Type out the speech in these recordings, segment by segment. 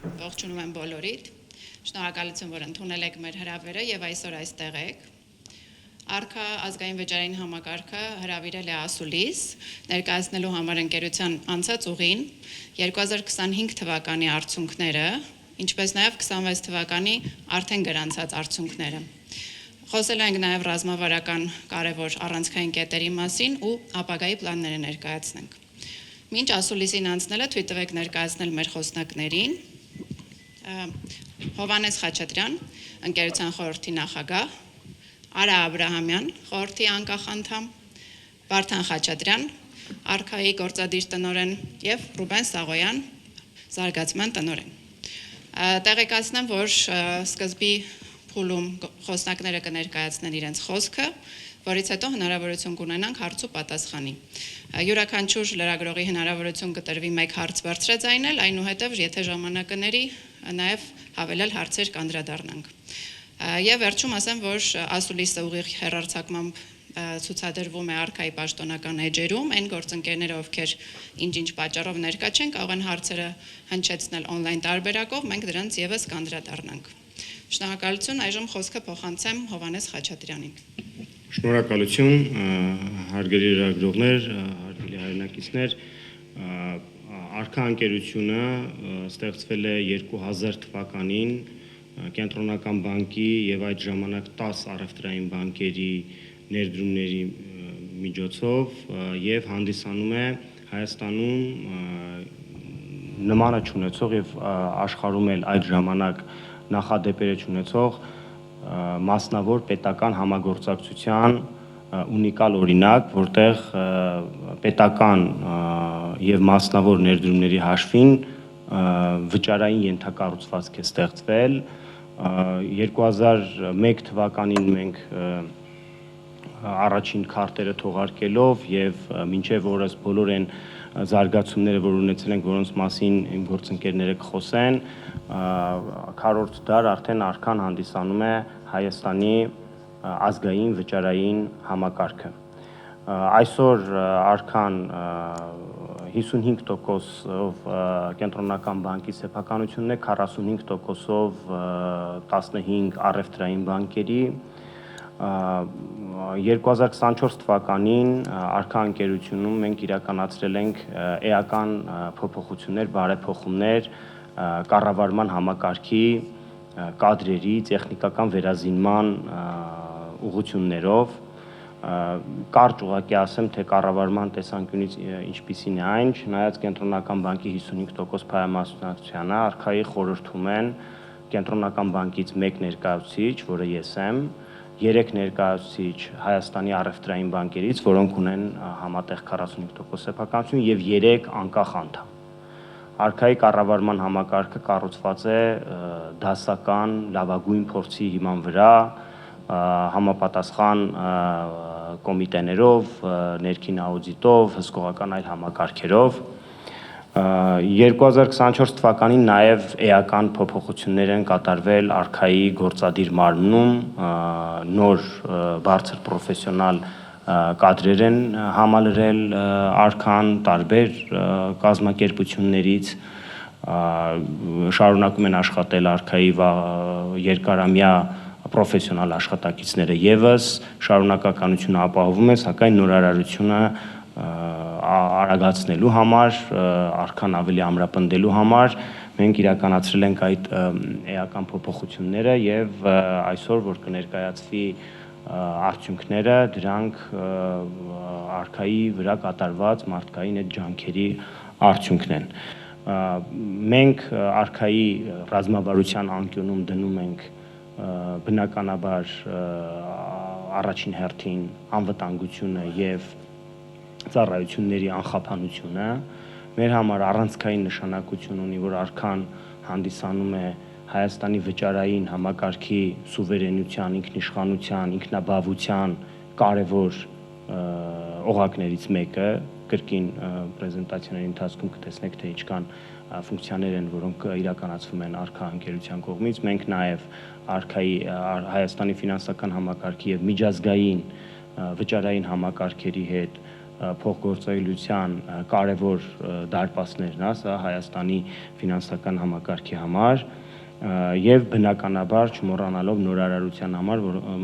Ողջունում եմ բոլորիդ, շնորհակալություն, որ ընդունել եք մեր հրավերը եւ այսօր այստեղ եք։ Արքա ազգային վճարային համակարգը հրավիրել է ասուլիս, ներկայացնելու համար ընկերության անցած ուղին, 2025 թվականի արդյունքները, ինչպես նաեւ 26 թվականի արդեն գրանցած արդյունքները։ Խոսել ենք նաեւ ռազմավարական կարևոր առանցքային կետերի մասին ու ապագայի պլանները ներկայացնենք։ Մինչ ասուլիսին անցնելը թույլ տվեք ներկայացնել մեր խոսնակներին։ Հովհաննես Խաչատրյան, ընկերության խորհրդի նախագահ, Արա Աբրահամյան, խորհրդի անկախ անդամ, Վարդան Խաչատրյան, Արքայի գործադիր տնօրեն եւ Ռուբեն Սաղոյան, զարգացման տնօրեն։ Տեղեկացնեմ, որ սկզբի փուլում խոսնակները կներկայացնեն իրենց խոսքը, որից հետո հնարավորություն կունենանք հարց ու պատասխանի։ Յուրաքանչյուր լրագրողի հնարավորություն կտրվի մեկ հարց բարձրաձայնել, այնուհետև եթե ժամանակ կների, նաև հավելել հարցեր կանդրադառնանք։ Եվ վերջում ասեմ, որ ասուլիսը ուղիղ հեռարձակմամբ ցուցադրվում է Արքայի պաշտոնական էջերում, այն գործընկերները, ովքեր ինչ-ինչ պատճառով ներկա չեն, կարող են հարցերը հնչեցնել on-line տարբերակով, մենք դրանց եւս կանդրադառնանք։ Շնորհակալություն, այժմ խոսքը փոխանցեմ Հովհաննես Խաչատրյանին։ Շնորհակալություն, հարգելի լրագրողներ, հարգելի հայրենակիցներ, Արքա ընկերությունը ստեղծվել է 2000 թվականին Կենտրոնական բանկի եւ այդ ժամանակ 10 առևտրային բանկերի ներդրումների միջոցով եւ հանդիսանում է Հայաստանում նմանը չունեցող եւ աշխարհում էլ այդ ժամանակ նախադեպերը չունեցող մասնավոր պետական համագործակցության ունիկալ օրինակ, որտեղ պետական եւ մասնավոր ներդրումների հաշվին վճարային ենթակառուցվածք է ստեղծվել 2001 թվականին մենք առաջին քարտերը թողարկելով եւ մինչեւ օրս բոլոր այն զարգացումները, որ ունեցել ենք, որոնց մասին իմ գործընկերները կխոսեն, քառորդ դար արդեն Արքան հանդիսանում է Հայաստանի ազգային վճարային համակարգը։ Այսօր Արքան 55%-ով Կենտրոնական բանկի սեփականությունն է, 45%-ով 15 առևտրային բանկերի 2024 թվականին Արքա ընկերությունում մենք իրականացրել ենք էական փոփոխություններ, բարեփոխումներ կառավարման համակարգի կադրերի, տեխնիկական վերազինման ուղղություններով կարճ ուղղակի ասեմ, թե կառավարման տեսանկյունից ինչպիսին է այն, չնայած Կենտրոնական բանկի 55% փայամասնակցությանը Արքայի խորհրդում են Կենտրոնական բանկից 1 ներկայացուցիչ, որը ես եմ, 3 ներկայացուցիչ Հայաստանի առևտրային բանկերից, որոնք ունեն համատեղ 45% սեփականություն եւ 3 անկախ անդամ։ Արքայի կառավարման համակարգը կառուցված է դասական լավագույն փորձի հիման վրա, համապատասխան կոմիտեներով, ներքին աուդիտով, հսկողական այլ համակարգերով։ 2024 թվականին նաև էական փոփոխություններ են կատարվել Արքայի գործադիր մարմնում, նոր բարձր պրոֆեսիոնալ կադրեր են համալրել Արքան տարբեր կազմակերպություններից, շարունակում են աշխատել Արքայի երկարամյա պրոֆեսիոնալ աշխատակիցները եւս, շարունակականությունը ապահովում է, սակայն նորարարությունը արագացնելու համար, Արքան ավելի ամրապնդելու համար մենք իրականացրել ենք այդ էական փոփոխությունները եւ այսօր որ կներկայացվի արդյունքները, դրանք Արքայի վրա կատարված մարդկային այդ ջանքերի արդյունքն են։ Մենք Արքայի ռազմավարության անկյունում դնում ենք բնականաբար առաջին հերթին անվտանգությունը եւ ծառայությունների անխափանությունը մեր համար առանցքային նշանակություն ունի, որ Արքան հանդիսանում է Հայաստանի վճարային համակարգի սուվերենության, ինքնիշխանության, ինքնաբավության կարևոր օղակներից մեկը, կրկին պրեզենտացիաների ընթացքում կտեսնեք, թե ինչքան ֆունկցիաներ են, որոնք իրականացվում են Արքա ընկերության կողմից, մենք նաև Արքայի Հայաստանի ֆինանսական համակարգի եւ միջազգային վճարային համակարգերի հետ փոխգործելիության կարևոր դարպասներն է, սա Հայաստանի ֆինանսական համակարգի համար եւ բնականաբար չմոռանալով նորարարության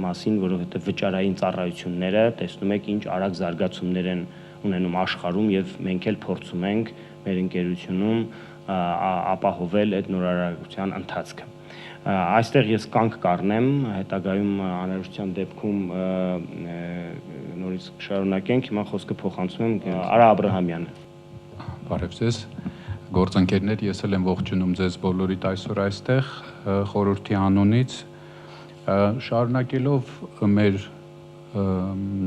մասին, որովհետեւ վճարային ծառայությունները տեսնում եք ինչ արագ զարգացումներ են ունենում աշխարհում եւ մենք էլ փորձում ենք մեր ընկերությունում ապահովել այդ նորարարության ընթացքը։ Այստեղ ես կանգ կառնեմ, հետագայում անհրաժեշտության դեպքում նորից շարունակենք, հիմա խոսքը փոխանցում եմ Արա Աբրահամյանը։ Բարև ձեզ, գործընկերներ, ես էլ եմ ողջունում ձեզ բոլորիդ այսօր այստեղ խորհրդի անունից, շարունակելով մեր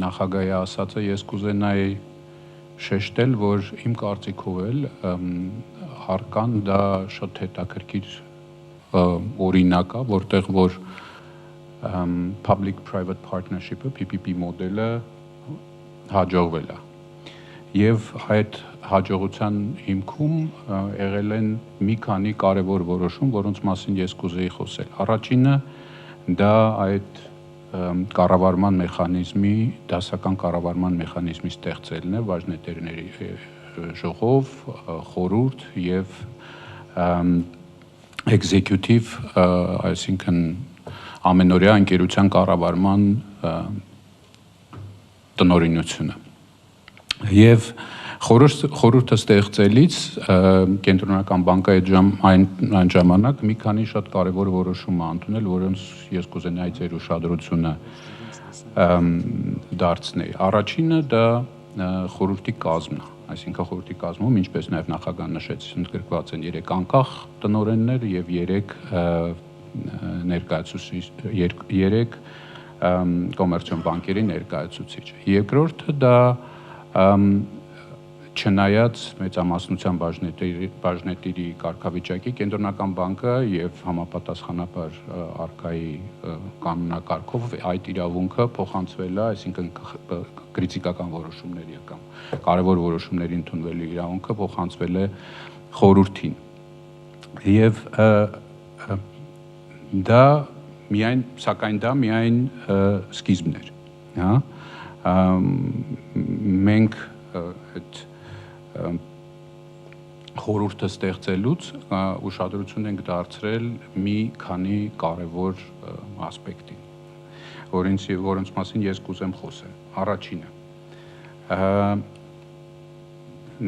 նախագահի ասածը, ես կուզենայի շեշտել, որ իմ կարծիքով էլ հարկան դա շատ հետաքրքիր օրինակ է, որտեղ որ public-private partnership-ը, PPP մոդելը հաջողվել է։ Եվ այդ հաջողության հիմքում եղել են մի քանի կարևոր որոշում, որոնց մասին ես կուզեի խոսել։ Առաջինը դա այդ կառավարման մեխանիզմի, դասական կառավարման մեխանիզմի ստեղծելն է բաժնետերների ժողով, խորհուրդ եւ executive, այսինքն ամենօրյա ընկերության կառավարման տնօրինությունը։ Եվ խորհուրդը ստեղծելիս կենտրոնական բանկը այն ժամանակ մի քանի շատ կարևոր որոշում է ընդունել, որոնց ես կուզենայի ձեր ուշադրությունը դարձնել։ Առաջինը դա խորհրդի կազմն է, այսինքն խորհրդի կազմում, ինչպես նաև նախագահն նշեց, ընդգրկված են 3 անկախ տնօրեններ եւ 3 կոմերցիոն բանկերի ներկայացուցիչ։ Երկրորդը դա չնայած մեծամասնության բաժնետիրի կարգավիճակի կենտրոնական բանկը եւ համապատասխանաբար արկայի կանոնակարգով այդ իրավունքը փոխանցվել է, այսինքն կրիտիկական որոշումների կամ կարևոր որոշումների ընդունվելու իրավունքը փոխանցվել է խորհրդին։ Եվ սակայն դա միայն սկիզբն էր, հա։ Մենք այդ խորհուրդը ստեղծելուց ուշադրություն ենք դարձրել մի քանի կարևոր ասպեկտի, որոնց մասին ես կուզեմ խոսել։ Առաջինը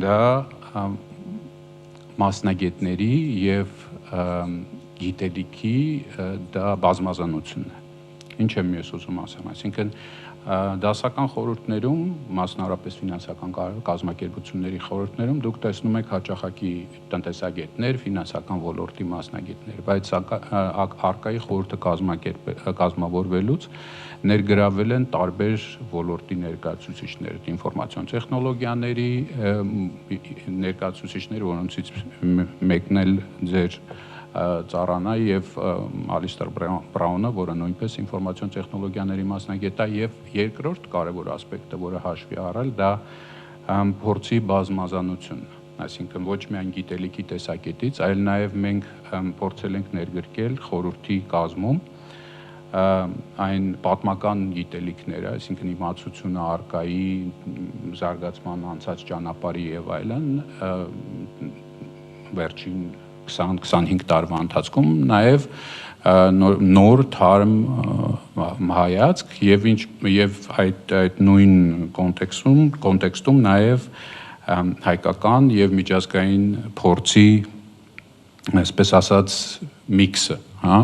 դա մասնագետների եւ գիտելիքի դա բազմազանությունն է։ Ինչ եմ ես ուզում ասեմ, այսինքն դասական խորհուրդներում, մասնավորապես ֆինանսական կազմակերպությունների խորհուրդներում դուք տեսնում եք հաճախակի տնտեսագետներ, ֆինանսական ոլորտի մասնագետներ, բայց արկայի խորհուրդը կազմավորվելուց ներգրավել են տարբեր ոլորտի ներկայացուցիչներ, ինֆորմացիոն տեխնոլոգիաների ներկայացուցիչներ, որոնցից մեկն էլ ձեր ծառանա եւ Ալիստեր Բրաունը, որը նույնպես ինֆորմացիոն տեխնոլոգիաների մասնագետ է, եւ երկրորդ կարևոր ասպեկտը, որը հաշվի առել, դա փորձի բազմազանությունն է, այսինքն ոչ միայն գիտելիքի տեսակետից, այլ նաեւ մենք փորձել ենք ներգրկել խորհրդի կազմում այն պատմական գիտելիքները, այսինքն իմացությունը արկայի զարգացման անցած ճանապարհի եւ այլն, վերջին 20-25 տարվա ընթացքում նաև նոր թարմ հայացք եւ այդ նույն կոնտեքստում նաև հայկական եւ միջազգային փորձի, այսպես ասած, միքսը, հա,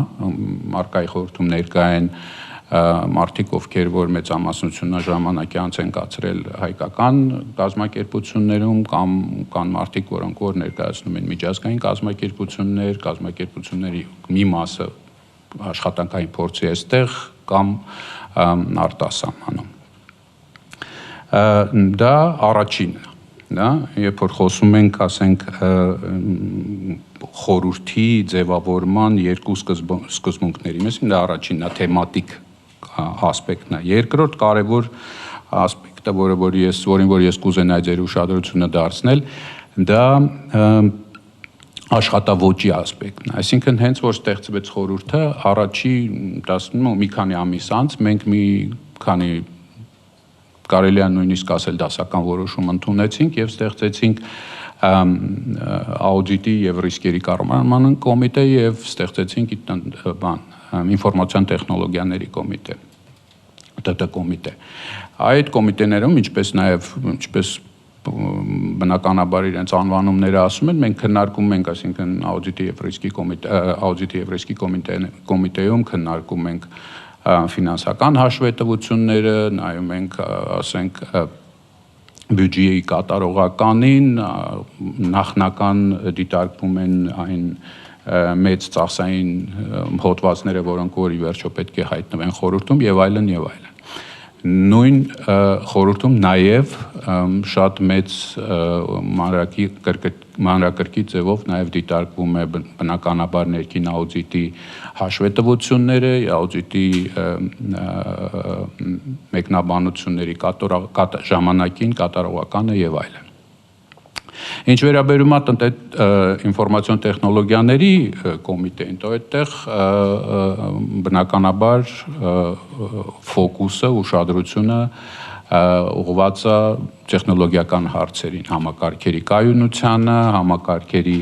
արկայի խորհրդում ներկա են մարդիկ, ովքեր որ մեծամասնությունը ժամանակի անց են կացրել հայկական կազմակերպություններում կամ կան մարդիկ, որոնք որ ներկայացնում են միջազգային կազմակերպությունների մի մասը աշխատանքային փորձի էստեղ կամ արտասահմանում։ Դա առաջինն է, դա երբ որ խոսում ենք, ասենք, խորհրդի ձևավորման երկու սկզբունքների մեջ, դա առաջինն է, թեմատիկ ասպեկտն է։ Երկրորդ կարևոր ասպեկտը, որին որ ես կուզենայի ձեր ուշադրությունը դարձնել, դա աշխատավոճի ասպեկտն է։ Այսինքն հենց որ ստեղծվեց խորհուրդը, առաջի մի քանի ամիս անց մենք մի քանի կարելի է նույնիսկ ասել դասական որոշում ընդունեցինք եւ ստեղծեցինք աուդիտի եւ ռիսկերի կառավարման կոմիտե եւ ստեղծեցինք ինֆորմացիոն տեխնոլոգիաների կոմիտե, ՏՏ կոմիտե։ Այդ կոմիտեներում, ինչպես բնականաբար իրենց անվանումները ասում են, մենք քննարկում ենք, այսինքն աուդիտի եւ ռիսկի կոմիտեում քննարկում ենք ֆինանսական հաշվետվությունները, նայում ենք, ասենք, բյուջեի կատարողականին, նախնական դիտարկվում են այն մեծ ծախսային հոդվածները, որոնք որ ի վերջո պետք է հայտնվեն խորհրդում եւ այլն եւ այլն։ Նույն խորհրդում նաև շատ մեծ մանրակրկիտ ձևով նաև դիտարկվում է բնականաբար ներքին աուդիտի հաշվետվությունները, աուդիտի մեկնաբանությունների ժամանակին կատարողականը եւ այլն։ Ինչ վերաբերում է ինֆորմացիոն տեխնոլոգիաների կոմիտեին, то այդտեղ բնականաբար ֆոկուսը, ուշադրությունը ուղղված է տեխնոլոգիական հարցերին, համակարգերի կայունությանը, համակարգերի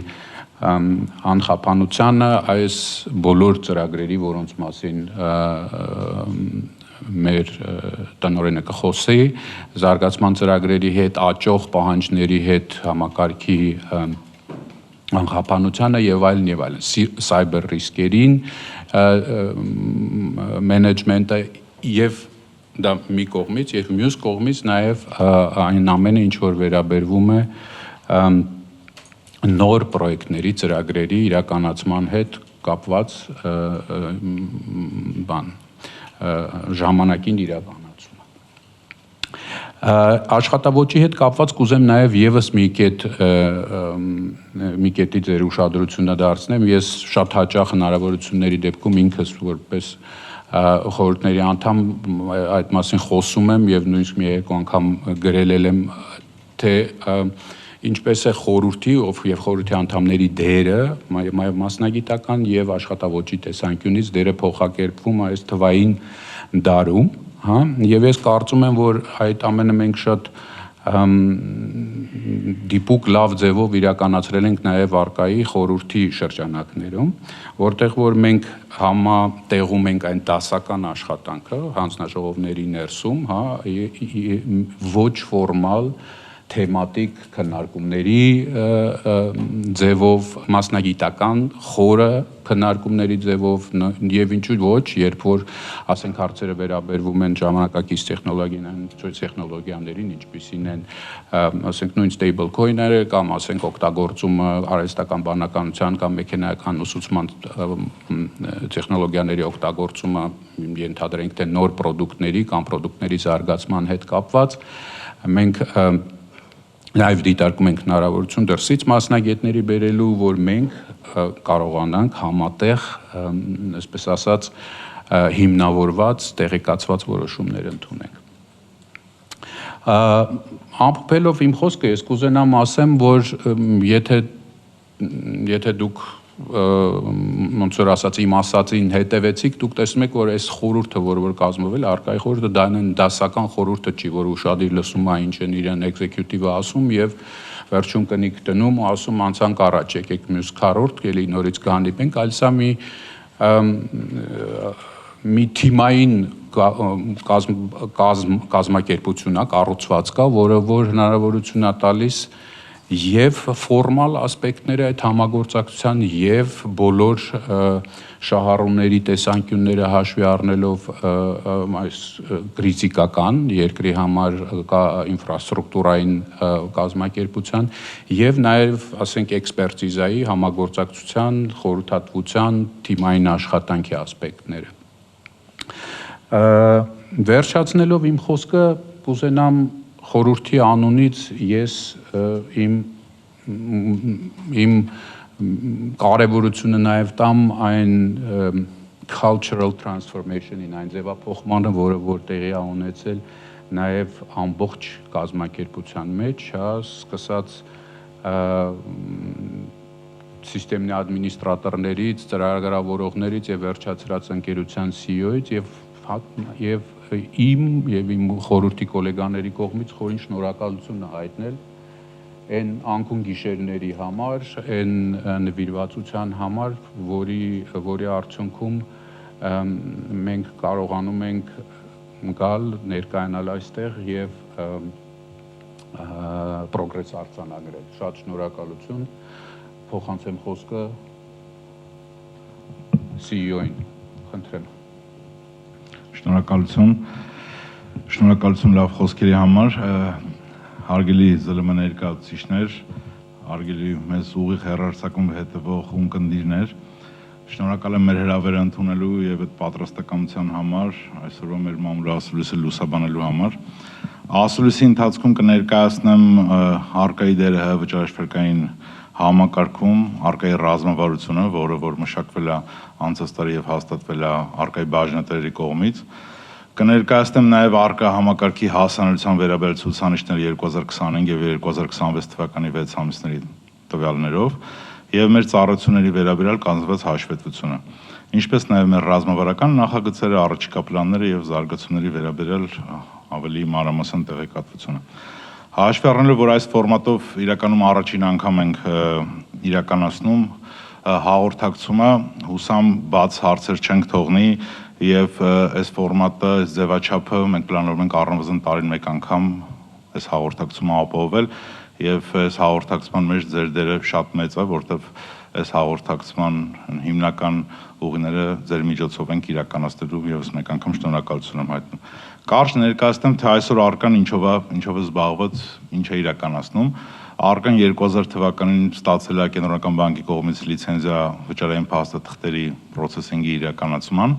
անխափանությանը, այս բոլոր ծրագրերի, որոնց մասին մեր տնօրենը կխոսի, զարգացման ծրագրերի հետ, աճող պահանջների հետ համակարգի անխափանությանը եւ այլն, սայբեր ռիսկերին, մենեջմենտը եւ դա մի կողմից եւ մյուս կողմից նաեւ այն ամենը, ինչ որ վերաբերվում է նոր պրոյեկտների, ծրագրերի իրականացման հետ կապված ժամանակին իրականացումը։ Աշխատավոճի հետ կապված կուզեմ նաև եւս մի կետի ձեր ուշադրությունը դարձնեմ։ Ես շատ հաճախ հնարավորությունների դեպքում ինքս որպես խորհուրդների անդամ այդ մասին խոսում եմ եւ նույնիսկ մի երկու անգամ գրել եմ, թե ինչպես է խորհրդի եւ խորհրդի անդամների դերը մասնագիտական եւ աշխատավոճի տեսանկյունից դերը փոխակերպվում այս թվային դարում, հա, եւ ես կարծում եմ, որ այդ ամենը մենք շատ դիպուկ լավ ձևով իրականացրել ենք նաեւ արկայի խորհրդի շրջանակներում, որտեղ որ մենք համատեղում ենք այն դասական աշխատանքը հանձնաժողովների ներսում, հա, ոչ ֆորմալ թեմատիկ քննարկումների ձևով, մասնագիտական խորը քննարկումների ձևով եւ ինչու ոչ, երբ որ ասենք հարցերը վերաբերվում են ժամանակակից տեխնոլոգիաներին, ինչպիսին են ասենք նույն stable coin-ները կամ ասենք օգտագործումը արհեստական բանականության կամ մեքենայական ուսուցման տեխնոլոգիաների օգտագործումը ենթադրենք թե նոր պրոդուկտների կամ պրոդուկտների զարգացման հետ կապված, մենք Նաև դիտարկում ենք հնարավորություն դրսից մասնագետների բերելու, որ մենք կարողանանք համատեղ, այսպես ասած, հիմնավորված, տեղեկացված որոշումներ ընդունենք։ Ամփոփելով իմ խոսքը, ես կուզենամ ասեմ, որ եթե դուք ոնց որ ասած իմ ասածին հետևեցիք, դուք տեսնում եք, որ այս խորհուրդը, որ կազմվել է, արկայի խորհուրդը, դա դասական խորհուրդը չի, որ ուշադիր լսում է ինչ են իրեն էկզեկյուտիվը ասում եւ վերջում կնիկ դնում ու ասում անցանք առաջ, եկեք մյուս քառորդ, ելի նորից կհանդիպենք, այլ սա մի թիմային կազմակերպություն է, կառուցվածք է, որը որ հնարավորություն է տալիս եւ ֆորմալ ասպեկտները այդ համագործակցության եւ բոլոր շահառուների տեսանկյունները հաշվի առնելով այս ռիզիկական երկրի համար ինֆրաստրուկտուրային կազմակերպության եւ նաեւ ասենք էքսպերտիզայի համագործակցության, խորհրդատվության, թիմային աշխատանքի ասպեկտները։ Վերջացնելով իմ խոսքը կուզենամ խորհրդի անունից ես իմ կարևորությունը նաև տամ այն cultural transformation-ին, այն ձևափոխմանը, որը տեղի է ունեցել նաև ամբողջ կազմակերպության մեջ, սկսած սիստեմի ադմինիստրատորներից, ծրագրավորողներից եւ վերջացրած ընկերության CEO-ից եւ իմ եւ իմ խորհրդի գոլեգաների կողմից խորին շնորհակալություն հայտնել այն անկուն գիշերների համար, այն նվիրվածության համար, որի արդյունքում մենք կարողանում ենք գալ, ներկայանալ այստեղ եւ պրոգրես արձանագրել։ Շատ շնորհակալություն, փոխանցեմ խոսքը CEO-ին, խնդրեմ։ Շնորհակալություն լավ խոսքերի համար, հարգելի ԶԼՄ ներկայացուցիչներ, հարգելի մեզ ուղիղ հեռարձակում հետևող ունկնդիրներ, շնորհակալ եմ մեր հրավերը ընդունելու եւ այդ պատրաստակամության համար, այսօրվա մեր մամուլի ասուլիսը լուսաբանելու համար։ Ասուլիսի ընթացքում կներկայացնեմ արկայի դերը վճարաշրջանային համակարգում, արկայի ռազմավարությունը, որը մշակվել է անցած տարի եւ հաստատվել է արկայի բաժնետերերի կողմից։ Կներկայացնեմ նաև արկա համակարգի հասանելիության վերաբերյալ ցուցանիշներ 2025 եւ 2026 թվականի 6 ամիսների տվյալներով եւ մեր ծառայությունների վերաբերյալ կազմված հաշվետվությունը, ինչպես նաև մեր ռազմավարական նախագծերը, առաջիկա պլանները եւ զարգացումների վերաբերյալ ավելի մանրամասն տեղեկատվությունը։ Հաշվի առնելով, որ այս ֆորմատով իրականում առաջին անգամ ենք իրականացնում հաղորդակցումը, հուսամ բաց հարցեր չենք թողնի եւ այս ֆորմատը, այս ձևաչափը մենք պլանավորում ենք առնվազն տարին մեկ անգամ այս հաղորդակցումը ապահովել եւ այս հաղորդակցման մեջ ձեր դերը շատ մեծ է, որտեղ այս հաղորդակցման հիմնական ուղիները ձեր միջոցով ենք իրականացնելու եւս մեկ անգամ շնորհակալություն եմ հայտնում։ Կարճ ներկայացնեմ, թե այսօր արկան ինչով է զբաղված, ինչ է իրականացնում։ Արկան 2000 թվականին ստացել է Կենտրոնական բանկի կողմից լիցենզիա վճարային փաստաթղթերի պրոցեսինգի իրականացման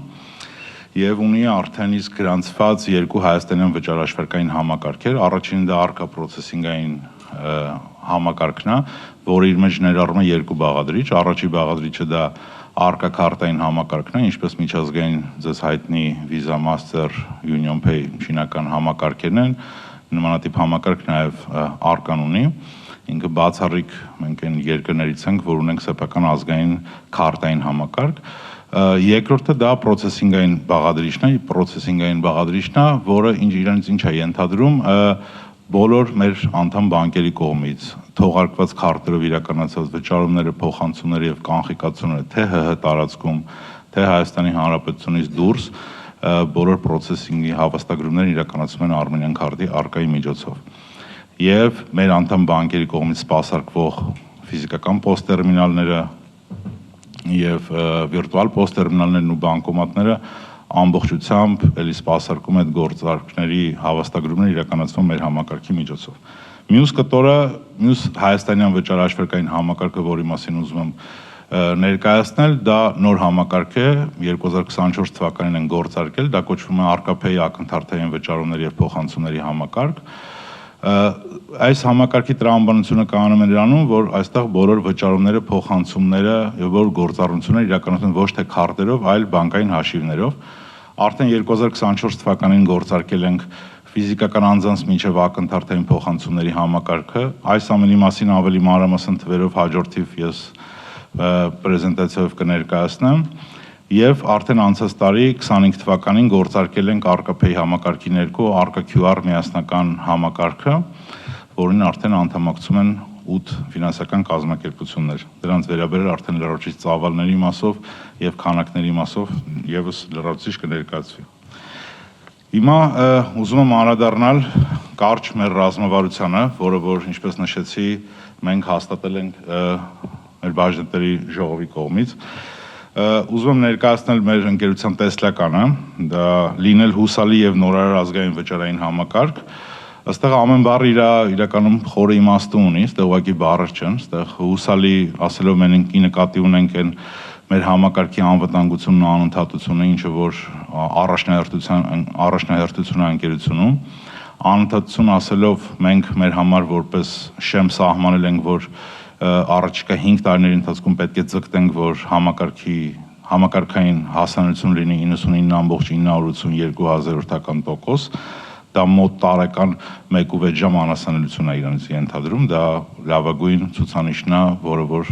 եւ ունի արդեն իսկ գրանցված 2 հայաստանյան վճարաշրջանային համակարգեր։ Առաջինը դա արկա պրոցեսինգային համակարգն է, որը իր մեջ ներառում է 2 բաղադրիչ։ Առաջի բաղադրիչը դա արկա քարտային համակարգն է, ինչպես միջազգային ձեզ հայտնի Visa, Master, UnionPay շինական համակարգերն են, նմանատիպ համակարգ նաև արկան ունի, ինքը բացառիկ մենք այն երկրներից ենք, որ ունենք սեփական ազգային քարտային համակարգ։ Երկրորդը դա պրոցեսինգային բաղադրիչն է, որը իրենից ինչ է ենթադրում, բոլոր մեր անդամ բանկերի կողմից թողարկված քարտերով իրականացված վճարումները, փոխանցումները եւ կանխիկացումները թե ՀՀ տարածքում, թե Հայաստանի Հանրապետությունից դուրս բոլոր պրոցեսինգի հավաստագրումներն իրականացվում են Armenian Card-ի արկայի միջոցով։ Եվ մեր անդամ բանկերի կողմից սպասարկվող ֆիզիկական պոստտերմինալները եւ վիրտուալ պոստտերմինալներն ու բանկոմատները ամբողջությամբ էլի սպասարկում այդ գործարքների հավաստագրումները իրականացվում մեր համակարգի միջոցով։ Մյուս կտորը, մյուս հայաստանյան վճարաշրջանային համակարգը, որի մասին ուզում եմ ներկայացնել, դա նոր համակարգ է, 2024 թվականին են գործարկել, դա կոչվում է ArcaPay ակնթարթային վճարումների եւ փոխանցումների համակարգ։ Այս համակարգի տրամաբանությունը կանոնում է նրանում, որ այստեղ բոլոր վճարումները, փոխանցումները եւ բոլոր գործառույթները իրականացվում ոչ թե քարտերով, այլ բանկային հաշիվներով։ Արդեն 2024 թվականին գործարկել ենք ֆիզիկական անձանց միջև ակնթարթային փոխանցումների համակարգը։ Այս ամենի մասին ավելի մանրամասն թվերով հաջորդիվ ես պրեզենտացիայով կներկայացնեմ։ Եվ արդեն անցած տարի 25 թվականին գործարկել ենք ArcaPay համակարգի ներքո ArcaQR միասնական համակարգը, որին արդեն անդամակցում են 8 ֆինանսական կազմակերպություններ։ Դրանց վերաբերել արդեն լրացուցիչ ծավալների մասով եւ քանակների մասով եւս լրացուցիչ կներկայացվի։ Հիմա ուզում եմ անդրադառնալ կարճ մեր ռազմավարությանը, որը որ ինչպես նշեցի, մենք հաստատել ենք մեր բաժնետերի ժողովի կողմից։ Ուզում եմ ներկայացնել մեր ընկերության տեսլականը, դա լինել հուսալի եւ նորարար ազգային վճարային համակարգ։ Այստեղ ամեն բառ իրականում խորը իմաստ ունի, այստեղ ուղղակի բառեր չեն, այստեղ հուսալի ասելով մենք նկատի ունենք այն մեր համակարգի անվտանգությունն ու անընդհատությունը, ինչը որ առաջնահերթություն է ընկերությունում։ Անընդհատություն ասելով մենք մեր համար որպես շեմ սահմանել ենք, որ առաջիկա 5 տարիների ընթացքում պետք է ձգտենք, որ համակարգային հասանելիություն լինի 99.982%, դա մոտ տարեկան 1.6 ժամ անհասանելիություն է իրանից ենթադրում, դա լավագույն ցուցանիշն է, որը որ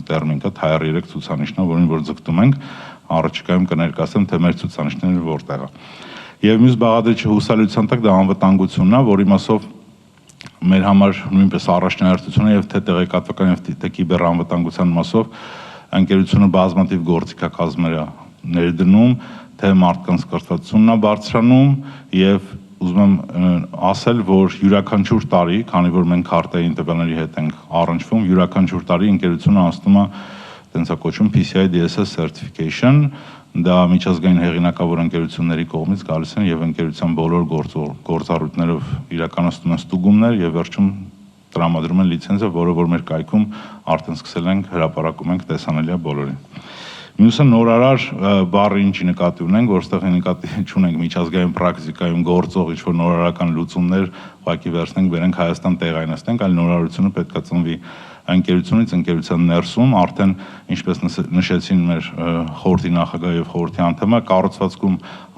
տերմին կա Tier 3 ցուցանիշն է, որին որ ձգտում ենք, առաջիկայում կներկայացնեմ, թե մեր ցուցանիշները որտեղ է։ Եվ մյուս բաղադրիչը հուսալիության տակ դա անվտանգությունն է, որի մասով մեր համար նույնպես առաջնահերթությունը եւ թե տեղեկատվական եւ թե կիբերանվտանգության մասով ընկերությունը բազմաթիվ գործիքակազմեր է ներդնում, թե մարդկանց կրթվածությունն է բարձրանում եւ ուզում եմ ասել, որ յուրաքանչյուր տարի, քանի որ մենք քարտայի տվյալների հետ ենք առնչվում, յուրաքանչյուր տարի ընկերությունը անցնում է տենց է կոչվում PCI DSS certification, դա միջազգային հեղինակավոր ընկերությունների կողմից գալիս են եւ ընկերության բոլոր գործառույթներով իրականացնում են ստուգումներ եւ վերջում տրամադրում են լիցենզը, որը որ մեր կայքում արդեն սկսել ենք հրապարակում ենք տեսանելի է բոլորին։ Մյուսը նորարար բառը ինչի նկատի ունենք, որ ստեղ նկատի չունենք միջազգային պրակտիկայում գործող ինչ-որ նորարարական լուծումներ, ուղղակի վերցնենք, բերենք Հայաստան տեղայնացնենք, այլ նորարարությունը պետք է ծնվի ընկերությունից, ընկերության ներսում, արդեն ինչպես նշեցին մեր խորհրդի նախագահ եւ խորհրդի անդամը, կառուցվածքում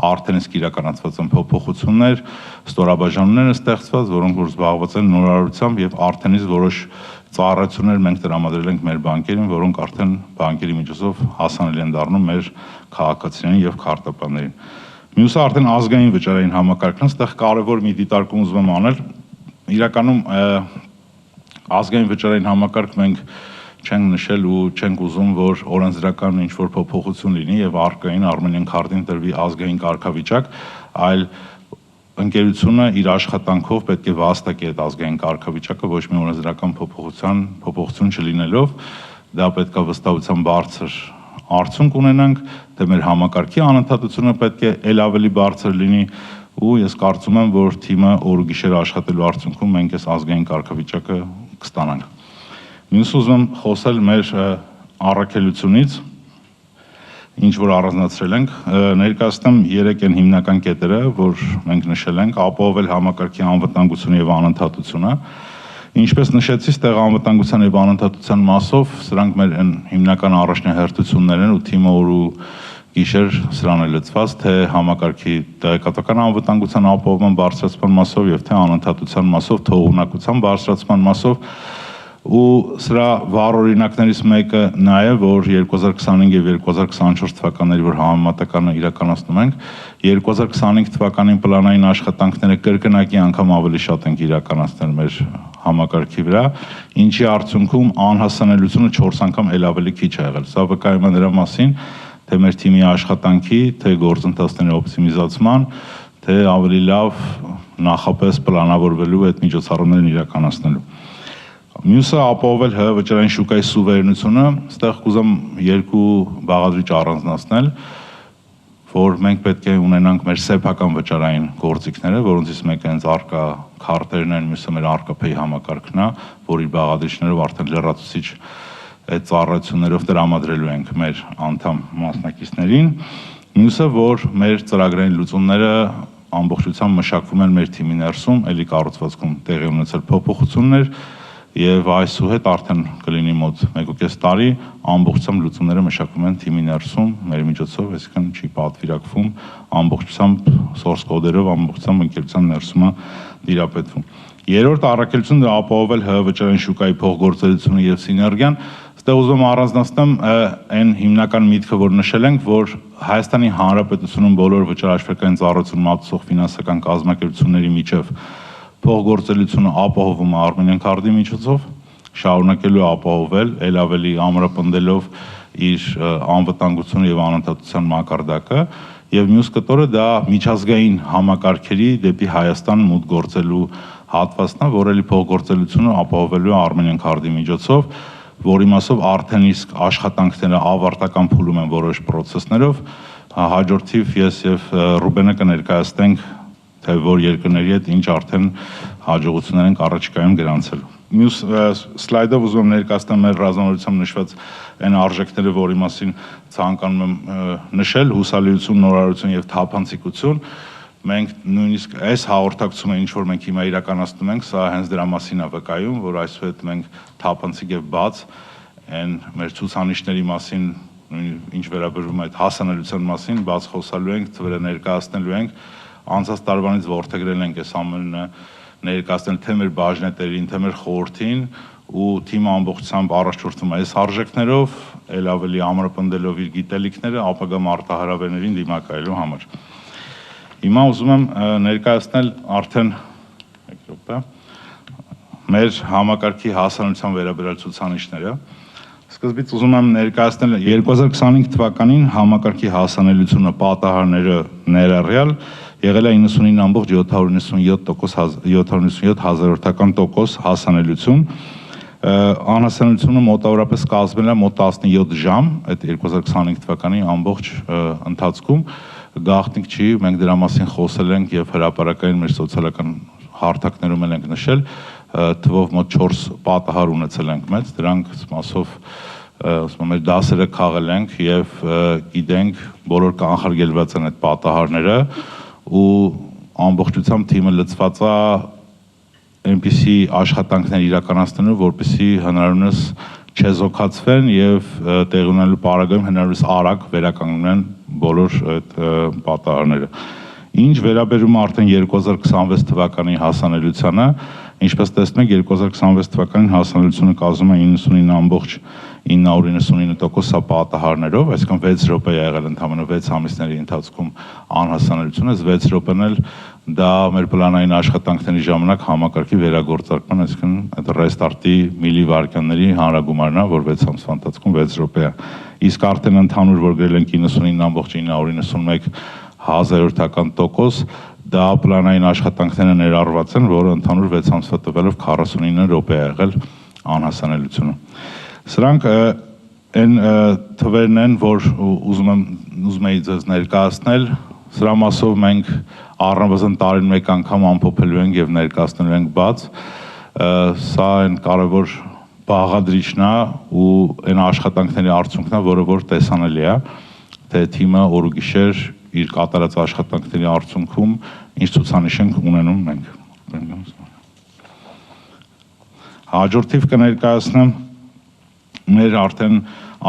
արդեն իսկ իրականացված են փոփոխություններ, ստորաբաժանումներ են ստեղծված, որոնք որ զբաղված են նորարարությամբ եւ արդեն իսկ որոշ ծառայություններ մենք տրամադրել ենք մեր բանկերին, որոնք արդեն բանկերի միջոցով հասանելի են դառնում մեր քաղաքացիներին եւ քարտապաններին։ Մյուսը արդեն ազգային վճարային համակարգն է, այստեղ կարևոր մի դիտարկում ուզում եմ անել։ Իրականում ազգային վճարային համակարգ մենք չենք նշել ու չենք ուզում, որ օրենսդրական ինչ-որ փոփոխություն լինի եւ արկային Armenian Card-ին տրվի ազգային կարգավիճակ, այլ ընկերությունը իր աշխատանքով պետք է վաստակի այդ ազգային կարգավիճակը ոչ մի օրենսդրական փոփոխություն չլինելով, դա պետք է վստահության բարձր արդյունք ունենանք, թե մեր համակարգի անընդհատությունը պետք է ել ավելի բարձր լինի ու ես կարծում եմ, որ թիմը օր ու գիշեր աշխատելու արդյունքում մենք այս ազգային կարգավիճակը կստանանք։ Մյուս ուզում եմ խոսել մեր առաքելությունից, ինչ որ առանձնացրել ենք, ներկայացնում 3 են հիմնական կետերը, որ մենք նշել ենք, ապահովել համակարգի անվտանգությունը եւ անընդհատությունը։ Ինչպես նշեցի, ստեղ անվտանգության եւ անընդհատության մասով սրանք մեր հիմնական առաջնահերթություններն են ու թիմը օր ու գիշեր սրան է լծված, թե համակարգի տեղեկատվական անվտանգության ապահովման բարձրացման մասով եւ թե անընդհատության մասով, թողունակության բարձրացման մասով ու սրա վառ օրինակներից մեկը նա է, որ 2025 եւ 2024 թվականների որ համեմատականը իրականացնում ենք, 2025 թվականին պլանային աշխատանքները կրկնակի անգամ ավելի շատ ենք իրականացնել մեր համակարգի վրա, ինչի արդյունքում անհասանելիությունը 4 անգամ ել ավելի քիչ է եղել։ Սա վկայում է նրա մասին, թե մեր թիմի աշխատանքի, թե գործընթացների օպտիմիզացման, թե ավելի լավ նախապես պլանավորվելու այդ միջոցառումներն իրականացնելու։ Մյուսը ապահովել ՀՀ վճարային շուկայի սուվերենությունը, այստեղ կուզեմ 2 բաղադրիչ առանձնացնել, որ մենք պետք է ունենանք մեր սեփական վճարային գործիքները, որոնցից մեկը հենց արկա քարտերն են, մյուսը մեր արկա-pay համակարգն է, որի բաղադրիչներով արդեն լրացուցիչ այդ ծառայություններով տրամադրելու ենք մեր անդամ մասնակիցներին։ Մյուսը, որ մեր ծրագրային լուծումները ամբողջությամբ մշակվում են մեր թիմի ներսում, ելի կառուցվածքում տեղի ունեցել փոփոխություններ եւ այսուհետ արդեն կլինի մոտ 1.5 տարի ամբողջությամբ լուծումները մշակվում են թիմի ներսում մեր միջոցով, այսինքն չի պատվիրակվում, ամբողջությամբ source կոդերով ամբողջությամբ ընկերության ներսում է դիրապետվում։ Երրորդ առաքելությունը դա ապահովել ՀՀ վճարային շուկայի փոխգործելիությունը եւ սիներգիան։ Այստեղ ուզում եմ առանձնացնեմ այն հիմնական միտքը, որ նշել ենք, որ Հայաստանի Հանրապետությունում բոլոր վճարաշրջանային ծառայություն մատուցող ֆինանսական կազմակերպությունների միջև փոխգործելիությունը ապահովում է Armenian Card-ի միջոցով, շարունակելու ապահովել, ել ավելի ամրապնդելով իր անվտանգությունը եւ անընդհատության մակարդակը, եւ մյուս կտորը դա միջազգային համակարգերի դեպի Հայաստան մուտք գործելու հատվածն է, որ ելի փոխգործելիությունը ապահովելու է Armenian Card-ի միջոցով, որի մասով արդեն իսկ աշխատանքները ավարտական փուլում են որոշ process-ներով, հաջորդիվ ես եւ Ռուբենը կներկայացնենք թե որ երկրների հետ ինչ արդեն հաջողություններ ենք առաջիկայում գրանցելու։ Մյուս սլայդով ուզում եմ ներկայացնել մեր ռազմավարությամբ նշված այն արժեքները, որի մասին ցանկանում եմ նշել՝ հուսալիություն, նորարարություն եւ թափանցիկություն։ Մենք նույնիսկ այս հաղորդակցումը, ինչ որ մենք հիմա իրականացնում ենք, սա հենց դրա մասին է վկայում, որ այսուհետ մենք թափանցիկ եւ բաց այն մեր ցուցանիշների մասին, ինչ վերաբերում է այդ հասանելիության մասին, բաց խոսալու ենք, ծվերը ներկայացնելու ենք, անցած տարվանից ողջագրել ենք այս ամենը ներկայացնել թե մեր բաժնետերին, թե մեր խորհրդին ու թիմը ամբողջությամբ առաջորդում է այս արժեքներով, ել ավելի ամրապնդելով իր գիտելիքները ապագա մարտահրավերներին դիմակայելու համար։ Հիմա ուզում եմ ներկայացնել արդեն մեր համակարգի հասանելիության վերաբերյալ ցուցանիշները։ Սկզբից ուզում եմ ներկայացնել 2025 թվականին համակարգի հասանելիությունը պատահարները ներառյալ եղել է 99.797% հասանելիություն։ Անհասանելիությունը մոտավորապես կազմել է մոտ 17 ժամ այդ 2025 թվականի ամբողջ ընթացքում։ Գաղտնիք չի, մենք դրա մասին խոսել ենք եւ հրապարակային մեր սոցիալական հարթակներում ենք նշել, թվով մոտ 4 պատահար ունեցել ենք մեծ, դրանք մասով մեր դասերը քաղել ենք եւ գիտենք բոլոր կանխարգելված են այդ պատահարները ու ամբողջությամբ թիմը լծված է այնպիսի աշխատանքներ իրականացնելու, որպեսզի հնարավորինս չեզոքացվեն եւ տեղի ունենալու պարագայում հնարավորինս արագ վերականգնեն բոլոր այդ պատահարները։ Ինչ վերաբերում է արդեն 2026 թվականի հասանելիությանը, ինչպես տեսնում եք 2026 թվականին հասանելիությունը կազմում է 99.999% պատահարներով, այսինքն 6 րոպե է եղել ընդամենը 6 ամիսների ընթացքում անհասանելիությունը, 6 րոպեն էլ դա մեր պլանային աշխատանքների ժամանակ համակարգի վերագործարկման, այսինքն այդ ռեստարտի միլիվայրկյանների հանրագումարն է, որ 6 ամսվա ընթացքում 6 րոպե է։ Իսկ արդեն ընդհանուր որ գրել ենք 99.991%, դա պլանային աշխատանքները ներառված են, որը ընդհանուր 6 ամսվա տվյալով 49 րոպե է եղել անհասանելիությունը։ Սրանք այն թվերն են, որ ուզում էի ձեզ ներկայացնել, սրա մասով մենք առնվազն տարին մեկ անգամ ամփոփելու ենք եւ ներկայացնելու ենք բաց։ Սա այն կարևոր բաղադրիչն է ու այն աշխատանքների արդյունքն է, որը որ տեսանելի է, թե թիմը օր ու գիշեր իր կատարած աշխատանքների արդյունքում ինչ ցուցանիշ ենք ունենում մենք։ Հաջորդիվ կներկայացնեմ մեր արդեն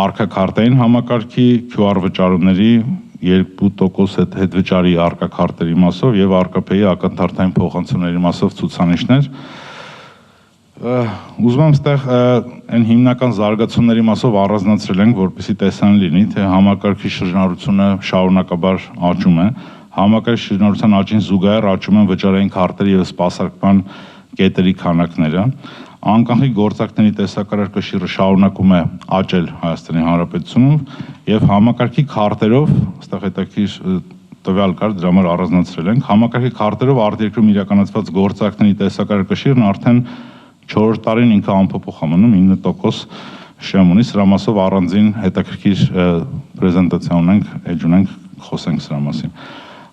արկաքարտային համակարգի QR վճարումների 2% հետվճարի արկաքարտերի մասով եւ արկափեի ակնթարթային փոխանցումների մասով ցուցանիշներ։ Ուզում եմ այստեղ այն հիմնական զարգացումների մասով առանձնացրել ենք, որպեսզի տեսանելի լինի, թե համակարգի շրջանառությունը շարունակաբար աճում է։ Համակարգի շրջանառության աճին զուգահեռ աճում են վճարային քարտերի եւ սպասարկման կետերի քանակները։ Անկախնիկ գործակների տեսակարար կշիռը շարունակում է աճել Հայաստանի Հանրապետությունում եւ համակարգի քարտերով, այստեղ հետաքրքիր տվյալ կար, դրա համար առանձնացրել ենք, համակարգի քարտերով արտերկրում իրականացված գործակների տեսակարար կշիռն արդեն 4 տարին ինքը անփոփոխ է մնում 9% շեմ ունի, սրա մասով առանձին հետաքրքիր պրեզենտացիա ունենք, էջ ունենք, խոսենք սրա մասին։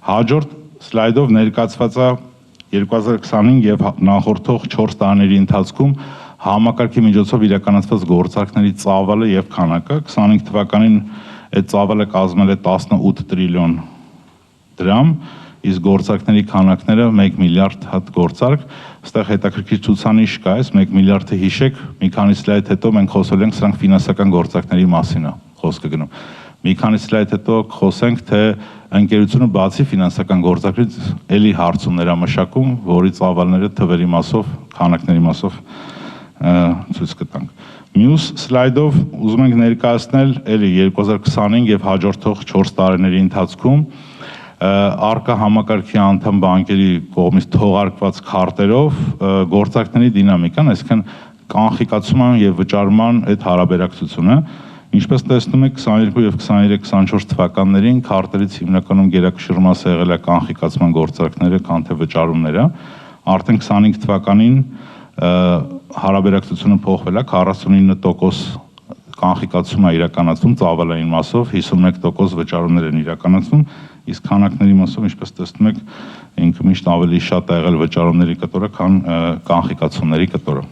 Հաջորդ սլայդով ներկայացված է 2025 եւ նախորդող 4 տարիների ընթացքում համակարգի միջոցով իրականացված գործարքների ծավալը եւ քանակը 25 թվականին այդ ծավալը կազմել է 18 տրիլիոն դրամ, իսկ գործարքների քանակները 1 միլիարդ հատ գործարք, այստեղ հետաքրքիր ցուցանիշ կա, այս 1 միլիարդը հիշեք, մի քանի սլայդ հետո մենք խոսել ենք սրանք ֆինանսական գործարքների մասին է խոսքը գնում։ Մի քանի սլայդ հետո խոսենք, թե ընկերությունը բացի ֆինանսական գործարքից էլի հարցումներ է մշակում, որի ծավալները թվերի մասով, քանակների մասով ցույց կտանք։ Մյուս սլայդով ուզում ենք ներկայացնել էլի 2025 եւ հաջորդող 4 տարիների ընթացքում արկա համակարգի անդամ բանկերի կողմից թողարկված քարտերով գործարքների դինամիկան, այսինքն կանխիկացման եւ վճարման այդ հարաբերակցությունը։ Ինչպես տեսնում եք 22 եւ 23-24 թվականներին քարտերից հիմնականում գերակշիռ մասը եղել է կանխիկացման գործարքները, քան թե վճարումները։ Արդեն 25 թվականին հարաբերակցությունը փոխվել է 49% կանխիկացում է իրականացվում ծավալային մասով, 51% վճարումներ են իրականացվում, իսկ քանակների մասով, ինչպես տեսնում եք, ինքը միշտ ավելի շատ է եղել վճարումների կտորը, քան կանխիկացումների կտորը։